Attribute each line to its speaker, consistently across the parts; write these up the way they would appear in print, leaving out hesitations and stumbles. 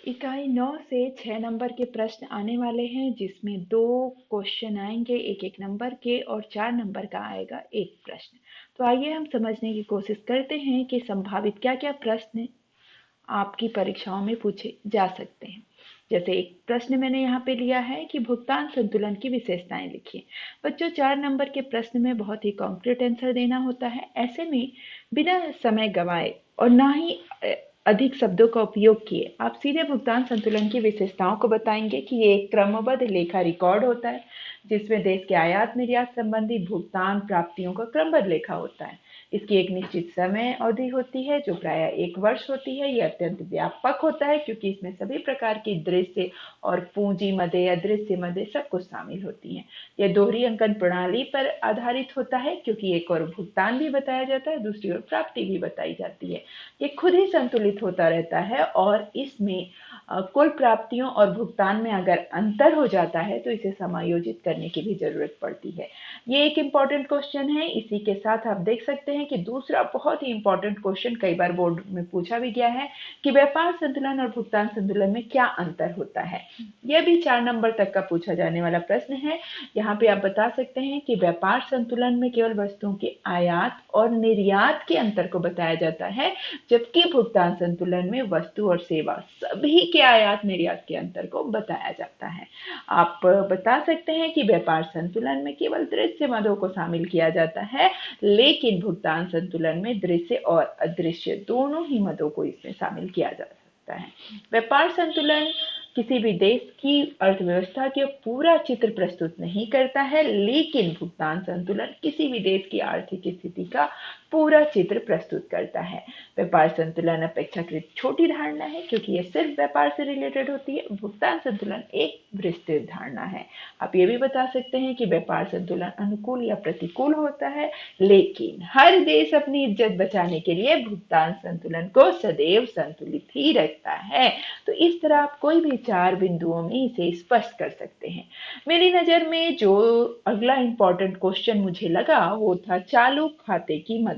Speaker 1: इकाई 9 से 6 नंबर के प्रश्न आने वाले हैं, जिसमें 2 क्वेश्चन आएंगे 1-1 नंबर के और 4 नंबर का आएगा एक प्रश्न। तो आइए हम समझने की कोशिश करते हैं कि संभावित क्या-क्या प्रश्न आपकी परीक्षाओं में पूछे जा सकते हैं। जैसे एक प्रश्न मैंने यहाँ पे लिया है कि भुगतान संतुलन की विशेषताएं लिखिए। बच्चों, 4 नंबर के प्रश्न में बहुत ही कॉन्क्रीट आंसर देना होता है। ऐसे में बिना समय गंवाए और ना ही अधिक शब्दों का उपयोग किए आप सीधे भुगतान संतुलन की विशेषताओं को बताएंगे कि ये एक क्रमबद्ध लेखा रिकॉर्ड होता है, जिसमें देश के आयात निर्यात संबंधी भुगतान प्राप्तियों का क्रमबद्ध लेखा होता है। इसकी एक निश्चित समय अवधि होती है जो प्रायः 1 वर्ष होती है। ये अत्यंत व्यापक होता है क्योंकि इसमें सभी प्रकार की दृश्य और पूंजी मदें, अदृश्य मदें सब कुछ शामिल होती हैं। यह दोहरी अंकन प्रणाली पर आधारित होता है क्योंकि एक ओर भुगतान भी बताया जाता है, दूसरी ओर प्राप्ति भी बताई जाती है। ये खुद ही संतुलित होता रहता है और इसमें कुल प्राप्तियों और भुगतान में अगर अंतर हो जाता है तो इसे समायोजित करने की भी जरूरत पड़ती है। ये एक इम्पॉर्टेंट क्वेश्चन है। इसी के साथ आप देख सकते हैं कि दूसरा बहुत ही इम्पॉर्टेंट क्वेश्चन कई बार बोर्ड में पूछा भी गया है कि व्यापार संतुलन और भुगतान संतुलन में क्या अंतर होता है। यह भी 4 नंबर तक का पूछा जाने वाला प्रश्न है। यहाँ पे आप बता सकते हैं कि व्यापार संतुलन में केवल वस्तुओं के आयात और निर्यात के अंतर को बताया जाता है, जबकि भुगतान संतुलन में वस्तु और सेवा सभी के आयात निर्यात के अंतर को बताया जाता है। आप बता सकते हैं कि व्यापार संतुलन में केवल दृश्य मदों को शामिल किया जाता है, लेकिन भुगतान संतुलन में दृश्य और अदृश्य दोनों ही मदों को इसमें शामिल किया जा सकता है। व्यापार संतुलन किसी भी देश की अर्थव्यवस्था के पूरा चित्र प्रस्तुत नहीं करता है, लेकिन भुगतान संतुलन किसी भी देश की आर्थिक स्थिति का पूरा चित्र प्रस्तुत करता है। व्यापार संतुलन अपेक्षाकृत छोटी धारणा है क्योंकि यह सिर्फ व्यापार से रिलेटेड होती है। भुगतान संतुलन एक विस्तृत धारणा है। आप ये भी बता सकते हैं कि व्यापार संतुलन अनुकूल या प्रतिकूल होता है, लेकिन हर देश अपनी इज्जत बचाने के लिए भुगतान संतुलन को सदैव संतुलित ही रखता है। तो इस तरह आप कोई भी 4 बिंदुओं में इसे स्पष्ट कर सकते हैं। मेरी नजर में जो अगला इंपॉर्टेंट क्वेश्चन मुझे लगा वो था चालू खाते की मदें।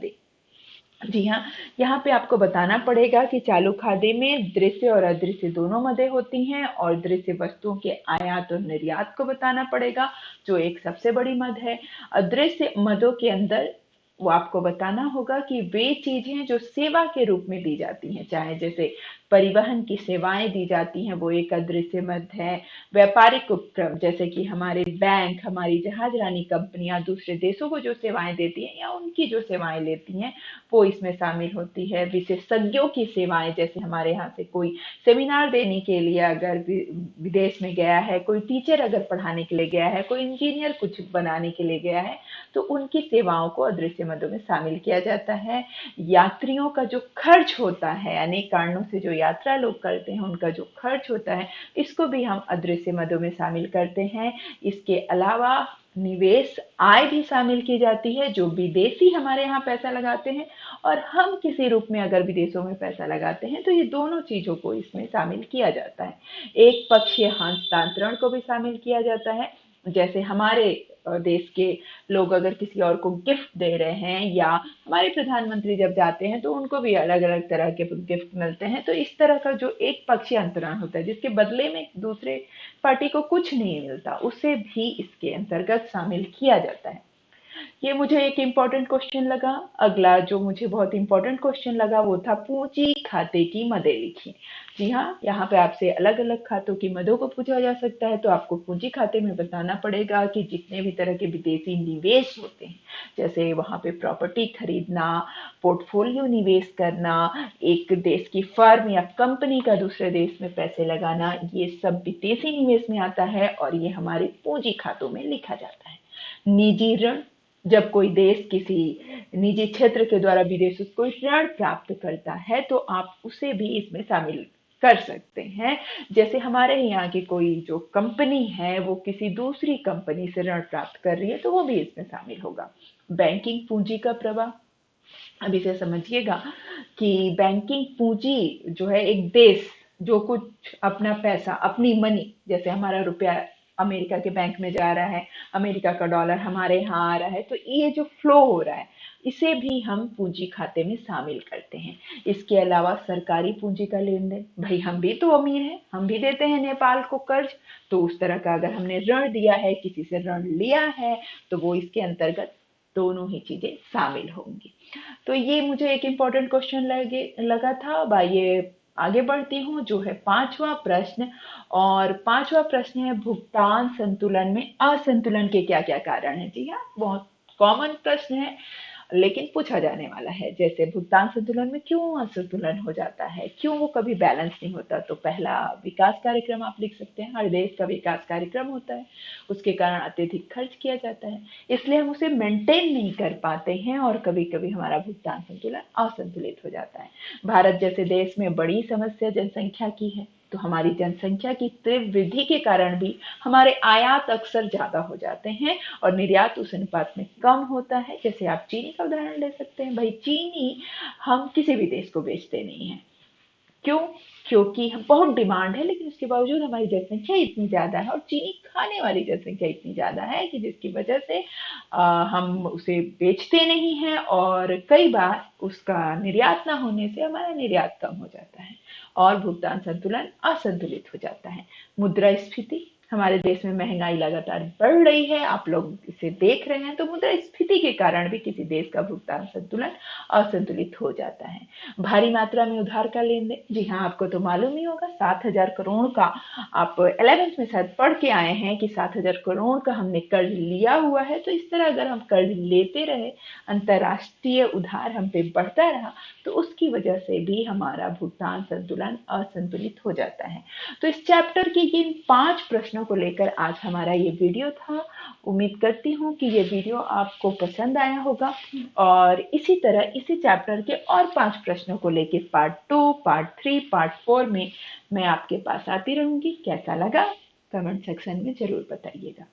Speaker 1: जी हाँ, यहाँ पे आपको बताना पड़ेगा कि चालू खाते में दृश्य और अदृश्य दोनों मदें होती हैं और दृश्य वस्तुओं के आयात और निर्यात को बताना पड़ेगा, जो एक सबसे बड़ी मद है। अदृश्य मदों के अंदर वो आपको बताना होगा कि वे चीजें जो सेवा के रूप में दी जाती हैं, चाहे जैसे परिवहन की सेवाएं दी जाती हैं, वो एक अदृश्य मद है। व्यापारिक उपक्रम जैसे कि हमारे बैंक, हमारी जहाजरानी कंपनियां दूसरे देशों को जो सेवाएं देती हैं या उनकी जो सेवाएं लेती हैं वो इसमें शामिल होती है। विशेषज्ञों की सेवाएं जैसे हमारे यहाँ से कोई सेमिनार देने के लिए अगर विदेश में गया है, कोई टीचर अगर पढ़ाने के लिए गया है, कोई इंजीनियर कुछ बनाने के लिए गया है, तो उनकी सेवाओं को अदृश्य मदों में शामिल किया जाता है। यात्रियों का जो खर्च होता है, अनेक कारणों से जो यात्रा लोग करते हैं उनका जो खर्च होता है, इसको भी हम अदृश्य मदों में शामिल करते हैं। इसके अलावा निवेश आय भी शामिल की जाती है, जो विदेशी हमारे यहाँ पैसा लगाते हैं और हम किसी रूप में अगर विदेशों में पैसा लगाते हैं तो ये दोनों चीजों को इसमें शामिल किया जाता है। एक पक्षीय हस्तांतरण को भी शामिल किया जाता है, जैसे हमारे देश के लोग अगर किसी और को गिफ्ट दे रहे हैं या हमारे प्रधानमंत्री जब जाते हैं तो उनको भी अलग अलग तरह के गिफ्ट मिलते हैं। तो इस तरह का जो एक पक्षीय अंतरण होता है जिसके बदले में दूसरे पार्टी को कुछ नहीं मिलता, उसे भी इसके अंतर्गत शामिल किया जाता है। ये मुझे एक इम्पॉर्टेंट क्वेश्चन लगा। अगला जो मुझे बहुत इम्पॉर्टेंट क्वेश्चन लगा वो था पूंजी खाते की मदें लिखिए। जी हाँ, यहाँ पे आपसे अलग अलग खातों की मदों को पूछा जा सकता है, तो आपको पूंजी खाते में बताना पड़ेगा कि जितने भी तरह के विदेशी निवेश होते हैं, जैसे वहाँ पे प्रॉपर्टी खरीदना, पोर्टफोलियो निवेश करना, एक देश की फर्म या कंपनी का दूसरे देश में पैसे लगाना, ये सब विदेशी निवेश में आता है और ये हमारे पूंजी खातों में लिखा जाता है। निजी ऋण, जब कोई देश किसी निजी क्षेत्र के द्वारा विदेश को ऋण प्राप्त करता है तो आप उसे भी इसमें शामिल कर सकते हैं। जैसे हमारे यहाँ की कोई जो कंपनी है वो किसी दूसरी कंपनी से ऋण प्राप्त कर रही है तो वो भी इसमें शामिल होगा। बैंकिंग पूंजी का प्रवाह, अब इसे समझिएगा कि बैंकिंग पूंजी जो है एक देश जो कुछ अपना पैसा, अपनी मनी, जैसे हमारा रुपया अमेरिका के बैंक में जा रहा है, अमेरिका का डॉलर हमारे यहाँ आ रहा है, तो ये जो फ्लो हो रहा है इसे भी हम पूंजी खाते में शामिल करते हैं। इसके अलावा सरकारी पूंजी का लेन देन, भाई हम भी तो अमीर हैं, हम भी देते हैं नेपाल को कर्ज, तो उस तरह का अगर हमने ऋण दिया है, किसी से ऋण लिया है, तो वो इसके अंतर्गत दोनों ही चीजें शामिल होंगी। तो ये मुझे एक इम्पोर्टेंट क्वेश्चन लगा था। ये आगे बढ़ती हूँ, जो है पांचवा प्रश्न। और पांचवा प्रश्न है, भुगतान संतुलन में असंतुलन के क्या क्या कारण हैं। जी हाँ, बहुत कॉमन प्रश्न है लेकिन पूछा जाने वाला है। जैसे भुगतान संतुलन में क्यों असंतुलन हो जाता है, क्यों वो कभी बैलेंस नहीं होता। तो पहला, विकास कार्यक्रम आप लिख सकते हैं। हर देश का विकास कार्यक्रम होता है, उसके कारण अत्यधिक खर्च किया जाता है, इसलिए हम उसे मेंटेन नहीं कर पाते हैं और कभी कभी हमारा भुगतान संतुलन असंतुलित हो जाता है। भारत जैसे देश में बड़ी समस्या जनसंख्या की है, तो हमारी जनसंख्या की तीव्र वृद्धि के कारण भी हमारे आयात अक्सर ज्यादा हो जाते हैं और निर्यात उस अनुपात में कम होता है। जैसे आप चीनी का उदाहरण ले सकते हैं। भाई चीनी हम किसी भी देश को बेचते नहीं हैं, क्यों? क्योंकि हम बहुत डिमांड है, लेकिन उसके बावजूद हमारी जनसंख्या इतनी ज्यादा है और चीनी खाने वाली जनसंख्या इतनी ज्यादा है कि जिसकी वजह से हम उसे बेचते नहीं हैं और कई बार उसका निर्यात ना होने से हमारा निर्यात कम हो जाता है और भुगतान संतुलन असंतुलित हो जाता है। मुद्रास्फीति, हमारे देश में महंगाई लगातार बढ़ रही है, आप लोग इसे देख रहे हैं, तो मुद्रास्फीति के कारण भी किसी देश का भुगतान संतुलन असंतुलित हो जाता है। भारी मात्रा में उधार का लेन देन, जी हाँ, आपको तो मालूम ही होगा, 7,000 करोड़ का, आप 11th में शायद पढ़ के आए हैं कि 7,000 करोड़ का हमने कर्ज लिया हुआ है। तो इस तरह अगर हम कर्ज लेते रहे, अंतर्राष्ट्रीय उधार हम पे बढ़ता रहा, तो उसकी वजह से भी हमारा भुगतान संतुलन असंतुलित हो जाता है। तो इस चैप्टर के इन 5 प्रश्नों को लेकर आज हमारा ये वीडियो था। उम्मीद करती हूँ कि ये वीडियो आपको पसंद आया होगा और इसी तरह इसी चैप्टर के और 5 प्रश्नों को लेकर पार्ट 2, पार्ट 3, पार्ट 4 में मैं आपके पास आती रहूंगी। कैसा लगा कमेंट सेक्शन में जरूर बताइएगा।